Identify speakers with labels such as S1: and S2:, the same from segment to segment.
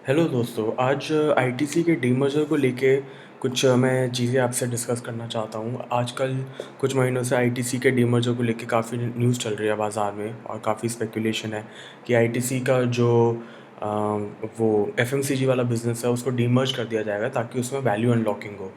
S1: Hello दोस्तों, आज ITC के डीमर्जर को लेके कुछ मैं चीज़ें आपसे डिस्कस करना चाहता हूँ। आजकल कुछ महीनों से आईटीसी के डीमर्जर को लेके काफ़ी न्यूज़ चल रही है बाज़ार में और काफ़ी स्पेकुलेशन है कि आईटीसी का जो अ, वो एफएमसीजी वाला बिज़नेस है उसको डीमर्ज कर दिया जाएगा ताकि उसमें वैल्यू अनलॉकिंग हो।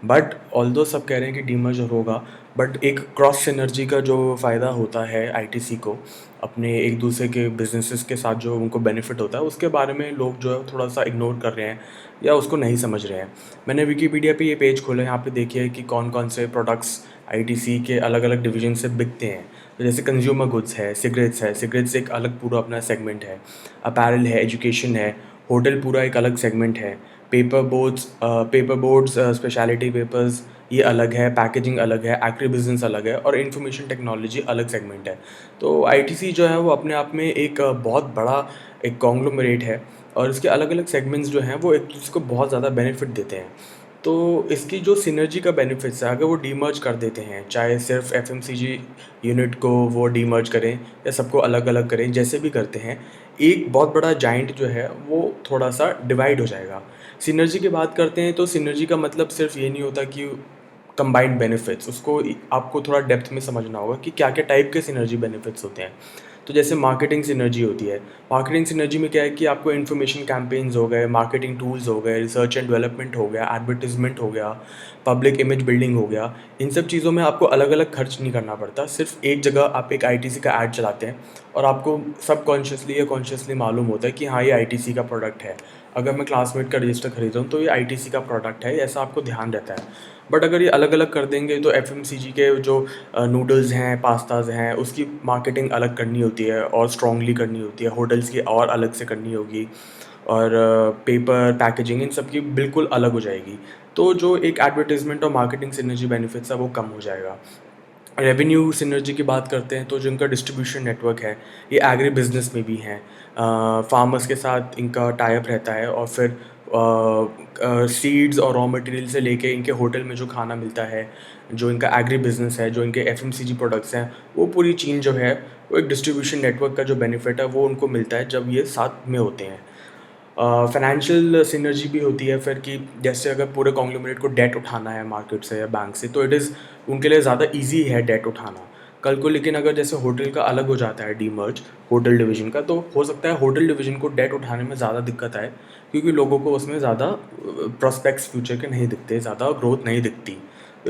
S1: बट ऑल्दो सब कह रहे हैं कि डीमर्जर होगा, बट एक क्रॉस सिनर्जी का जो फ़ायदा होता है आईटीसी को अपने एक दूसरे के बिजनेसेस के साथ जो उनको बेनिफिट होता है उसके बारे में लोग जो है थोड़ा सा इग्नोर कर रहे हैं या उसको नहीं समझ रहे हैं। मैंने विकीपीडिया पे ये पेज खोला है, यहाँ पे देखिए कि कौन कौन से प्रोडक्ट्स आईटीसी के अलग अलग डिवीजन से बिकते हैं। तो जैसे कंज्यूमर गुड्स है, सिगरेट्स एक अलग पूरा अपना सेगमेंट है, अपैरल है, एजुकेशन है, होटल पूरा एक अलग सेगमेंट है, पेपर बोर्ड्स स्पेशलिटी पेपर्स ये अलग है, पैकेजिंग अलग है, एग्री बिजनेस अलग है और इंफॉर्मेशन टेक्नोलॉजी अलग सेगमेंट है। तो आईटीसी जो है वो अपने आप में एक बहुत बड़ा एक कॉन्ग्लोमरेट है और इसके अलग अलग सेगमेंट्स जो हैं वो एक दूसरे को बहुत ज़्यादा बेनिफिट देते हैं। तो इसकी जो सिनर्जी का बेनिफिट्स है अगर वो डीमर्ज कर देते हैं, चाहे सिर्फ एफएमसीजी यूनिट को वो डीमर्ज करें या सबको अलग अलग करें, जैसे भी करते हैं, एक बहुत बड़ा जाइंट जो है वो थोड़ा सा डिवाइड हो जाएगा। सिनर्जी की बात करते हैं तो सिनर्जी का मतलब सिर्फ ये नहीं होता कि कंबाइंड बेनिफिट्स, उसको आपको थोड़ा डेप्थ में समझना होगा कि क्या क्या टाइप के सिनर्जी बेनिफिट्स होते हैं। तो जैसे मार्केटिंग सिनर्जी होती है। मार्केटिंग सिनर्जी में क्या है कि आपको इन्फॉर्मेशन कैंपेन्स हो गए, मार्केटिंग टूल्स हो गए, रिसर्च एंड डेवलपमेंट हो गया, एडवर्टीजमेंट हो गया, पब्लिक इमेज बिल्डिंग हो गया। इन सब चीज़ों में आपको अलग अलग खर्च नहीं करना पड़ता, सिर्फ एक जगह आप एक आईटीसी का ऐड चलाते हैं और आपको सबकॉन्शियसली या कॉन्शियसली मालूम होता है कि हाँ, ये आईटीसी का प्रोडक्ट है। अगर मैं क्लासमेट का रजिस्टर खरीद रहा हूँ तो ये आईटीसी का प्रोडक्ट है, ऐसा आपको ध्यान रहता है। बट अगर ये अलग अलग कर देंगे तो एफएमसीजी के जो नूडल्स हैं, पास्ताज़ हैं, उसकी मार्केटिंग अलग करनी होती है और स्ट्रॉन्गली करनी होती है, होटल्स की और अलग से करनी होगी और पेपर, पैकेजिंग इन सब की बिल्कुल अलग हो जाएगी। तो जो एक एडवर्टाइज़मेंट और मार्केटिंग सिनर्जी बेनिफिट्स है वो कम हो जाएगा। रेवेन्यू सिनर्जी की बात करते हैं तो जो इनका डिस्ट्रीब्यूशन नेटवर्क है, ये एग्री बिजनेस में भी हैं। फार्मर्स के साथ इनका टाई अप रहता है और फिर सीड्स और रॉ मटेरियल से लेके इनके होटल में जो खाना मिलता है, जो इनका एग्री बिजनेस है, जो इनके एफएमसीजी प्रोडक्ट्स हैं, वो पूरी चीन जो है वो एक डिस्ट्रीब्यूशन नेटवर्क का जो बेनिफिट है वो उनको मिलता है जब ये साथ में होते हैं। फाइनेंशियल सिनर्जी भी होती है फिर कि जैसे अगर पूरे कॉन्ग्लोमरेट को डेट उठाना है मार्केट से या बैंक से तो इट इज़ उनके लिए ज़्यादा ईजी है डेट उठाना कल को। लेकिन अगर जैसे होटल का अलग हो जाता है डीमर्ज होटल डिवीज़न का, तो हो सकता है होटल डिवीज़न को डेट उठाने में ज़्यादा दिक्कत आए क्योंकि लोगों को उसमें ज़्यादा प्रोस्पेक्ट्स फ्यूचर के नहीं दिखते, ज़्यादा ग्रोथ नहीं दिखती।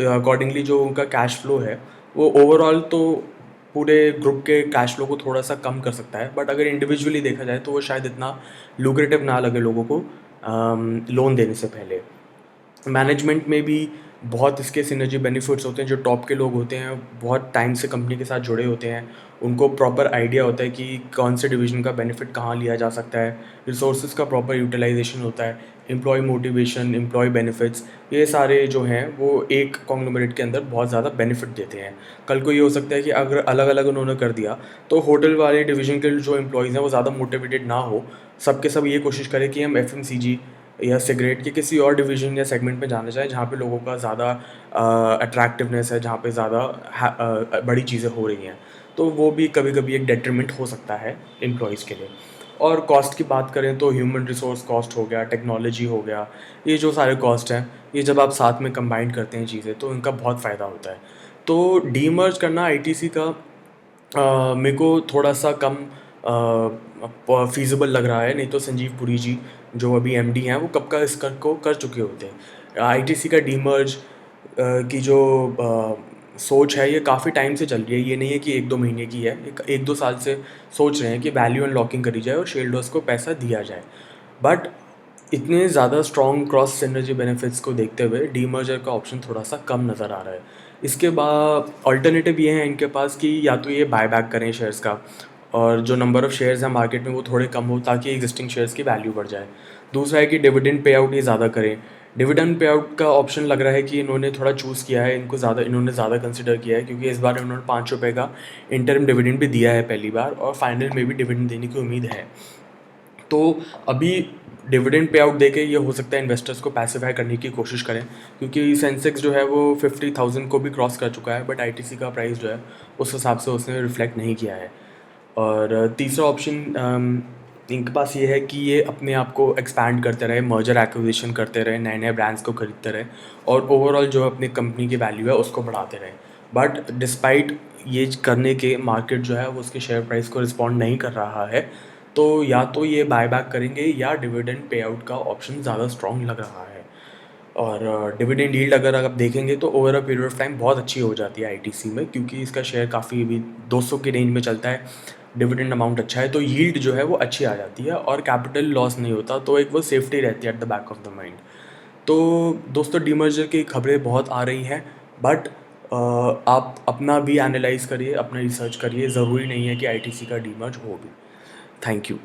S1: अकॉर्डिंगली जो उनका कैश फ्लो है वो ओवरऑल तो पूरे ग्रुप के कैश फ्लो को थोड़ा-सा कम कर सकता है, बट अगर इंडिविजुअली देखा जाए तो वो शायद इतना लुक्रेटिव ना लगे लोगों को लोन देने से पहले। मैनेजमेंट में भी बहुत इसके सिनर्जी बेनिफिट्स होते हैं। जो टॉप के लोग होते हैं बहुत टाइम से कंपनी के साथ जुड़े होते हैं, उनको प्रॉपर आइडिया होता है कि कौन से डिवीज़न का बेनिफिट कहाँ लिया जा सकता है, रिसोर्सेज का प्रॉपर यूटिलाइजेशन होता है, एम्प्लॉय मोटिवेशन, एम्प्लॉय बेनिफिट्स, ये सारे जो हैं वो एक कॉन्ग्लोमरेट के अंदर बहुत ज़्यादा बेनिफिट देते हैं। कल को ये हो सकता है कि अगर अलग अलग उन्होंने कर दिया तो होटल वाले डिवीज़न के जो एम्प्लॉयज़ हैं वो ज़्यादा मोटिवेटेड ना हो, सब के सब ये कोशिश करें कि हम एफएमसीजी या सिगरेट के किसी और डिवीज़न या सेगमेंट में जाना चाहें जहाँ पे लोगों का ज़्यादा अट्रैक्टिवनेस है, जहाँ पे ज़्यादा बड़ी चीज़ें हो रही हैं। तो वो भी कभी-कभी एक डेट्रिमेंट हो सकता है एम्प्लॉइज़ के लिए। और कॉस्ट की बात करें तो ह्यूमन रिसोर्स कॉस्ट हो गया, टेक्नोलॉजी हो गया, ये जो सारे कॉस्ट हैं, ये जब आप साथ में कंबाइन करते हैं चीज़ें तो इनका बहुत फ़ायदा होता है। तो डीमर्ज करना आईटीसी का मेरे को थोड़ा-सा कम फ़ीज़िबल लग रहा है, नहीं तो संजीव पुरी जी जो अभी एमडी हैं वो कब का इस कर को कर चुके होते हैं। आईटीसी का डीमर्ज की जो सोच है ये काफ़ी टाइम से चल रही है, ये नहीं है कि 1-2 महीने की है, एक 1-2 साल से सोच रहे हैं कि वैल्यू अनलॉकिंग करी जाए और शेयर होल्डर्स को पैसा दिया जाए। बट इतने ज़्यादा स्ट्रॉन्ग क्रॉस सिनर्जी बेनिफिट्स को देखते हुए डीमर्जर का ऑप्शन थोड़ा-सा कम नज़र आ रहा है। इसके बाद अल्टरनेटिव ये है इनके पास कि या तो ये बायबैक करें शेयर्स का और जो नंबर ऑफ़ शेयर्स हैं मार्केट में वो थोड़े कम हो ताकि एग्जिस्टिंग शेयर्स की वैल्यू बढ़ जाए। दूसरा है कि डिविडेंड पे आउट ये ज़्यादा करें। डिविडेंड पे आउट का ऑप्शन लग रहा है कि इन्होंने थोड़ा चूज़ किया है, इन्होंने ज़्यादा कंसिडर किया है क्योंकि इस बार इन्होंने ₹5 का इंटरिम डिविडेंड भी दिया है पहली बार और फाइनल में भी डिविडेंड देने की उम्मीद है। तो अभी डिविडेंड पे आउट देके ये हो सकता है इन्वेस्टर्स को पैसिफाई करने की कोशिश करें क्योंकि सेंसेक्स जो है वो 50,000 को भी क्रॉस कर चुका है, बट आईटीसी का प्राइस जो है उस हिसाब से उसने रिफ्लेक्ट नहीं किया है। और तीसरा ऑप्शन इनके पास ये है कि ये अपने आप को एक्सपैंड करते रहे, मर्जर एक्विजिशन करते रहे, नए-नए ब्रांड्स को खरीदते रहे और ओवरऑल जो अपनी कंपनी की वैल्यू है उसको बढ़ाते रहे। बट डिस्पाइट ये करने के मार्केट जो है वो उसके शेयर प्राइस को रिस्पॉन्ड नहीं कर रहा है। तो या तो ये बायबैक करेंगे या डिविडेंड पे आउट का ऑप्शन ज़्यादा स्ट्रॉन्ग लग रहा है। और डिविडेंड यील्ड अगर आप देखेंगे तो over a period of time बहुत अच्छी हो जाती है आईटीसी में, क्योंकि इसका शेयर काफ़ी अभी 200 की रेंज में चलता है। डिविडेंड अमाउंट अच्छा है तो यील्ड जो है वो अच्छी आ जाती है और कैपिटल लॉस नहीं होता, तो एक वो सेफ्टी रहती है at the back of the mind. तो दोस्तों, डीमर्जर की खबरें बहुत आ रही हैं, बट आप अपना भी एनालाइज करिए, अपना रिसर्च करिए। ज़रूरी नहीं है कि आईटीसी का डीमर्ज हो भी। Thank you.